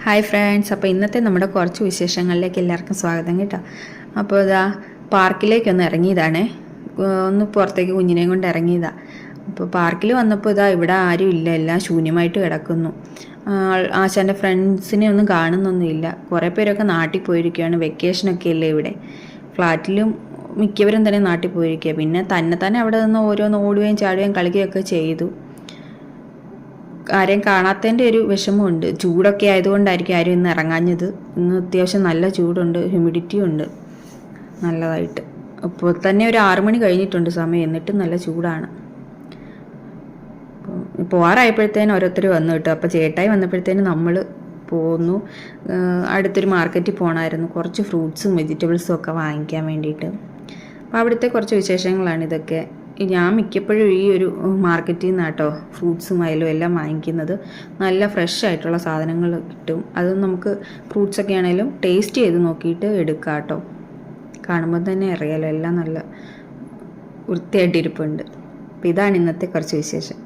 Hi friends, അപ്പോൾ ഇന്നത്തെ നമ്മുടെ കുറച്ച് വിശേഷങ്ങളിലേക്ക് എല്ലാവർക്കും സ്വാഗതം കേട്ടോ. അപ്പോൾ ഇതാ പാർക്കിലേക്കൊന്ന് ഇറങ്ങിയതാണേ, ഒന്ന് പുറത്തേക്ക് കുഞ്ഞിനെയും കൊണ്ട് ഇറങ്ങിയതാണ്. അപ്പോൾ പാർക്കിൽ വന്നപ്പോൾ ഇതാ ഇവിടെ ആരും ഇല്ല, എല്ലാം ശൂന്യമായിട്ട് കിടക്കുന്നു. ആശാൻ്റെ ഫ്രണ്ട്സിനെ ഒന്നും കാണുന്നൊന്നുമില്ല. കുറേ പേരൊക്കെ നാട്ടിൽ പോയിരിക്കുകയാണ്, വെക്കേഷനൊക്കെ അല്ലേ ഇവിടെ. ഫ്ലാറ്റിലും മിക്കവരും തന്നെ നാട്ടിൽ പോയിരിക്കുക. പിന്നെ തന്നെ അവിടെ നിന്ന് ഓരോന്ന് ഓടുകയും ചാടുകയും കളിക്കുകയൊക്കെ ചെയ്തു. ആരെയും കാണാത്തതിൻ്റെ ഒരു വിഷമമുണ്ട്. ചൂടൊക്കെ ആയതുകൊണ്ടായിരിക്കും ആരും ഇന്ന് ഇറങ്ങാഞ്ഞത്. ഇന്ന് അത്യാവശ്യം നല്ല ചൂടുണ്ട്, ഹ്യൂമിഡിറ്റി ഉണ്ട് നല്ലതായിട്ട്. ഇപ്പോൾ തന്നെ ഒരു 6 മണി കഴിഞ്ഞിട്ടുണ്ട് സമയം, എന്നിട്ടും നല്ല ചൂടാണ്. പോവാറായപ്പോഴത്തേനും ഓരോരുത്തർ വന്നു കേട്ടോ. അപ്പോൾ ചേട്ടായി വന്നപ്പോഴത്തേനും നമ്മൾ പോന്നു. അടുത്തൊരു മാർക്കറ്റിൽ പോകണമായിരുന്നു, കുറച്ച് ഫ്രൂട്ട്സും വെജിറ്റബിൾസും ഒക്കെ വാങ്ങിക്കാൻ വേണ്ടിയിട്ട്. അപ്പോൾ അവിടുത്തെ കുറച്ച് വിശേഷങ്ങളാണ് ഇതൊക്കെ. ഞാൻ മിക്കപ്പോഴും ഈ ഒരു മാർക്കറ്റിൽ നിന്ന് കേട്ടോ ഫ്രൂട്ട്സും ആയാലും എല്ലാം വാങ്ങിക്കുന്നത്. നല്ല ഫ്രഷ് ആയിട്ടുള്ള സാധനങ്ങൾ കിട്ടും. അത് നമുക്ക് ഫ്രൂട്ട്സൊക്കെ ആണെങ്കിലും ടേസ്റ്റ് ചെയ്ത് നോക്കിയിട്ട് എടുക്കാം കേട്ടോ. കാണുമ്പോൾ തന്നെ അറിയാലോ, എല്ലാം നല്ല വൃത്തിയായിട്ടിരിപ്പുണ്ട്. അപ്പോൾ ഇതാണ് ഇന്നത്തെ കുറച്ച് വിശേഷം.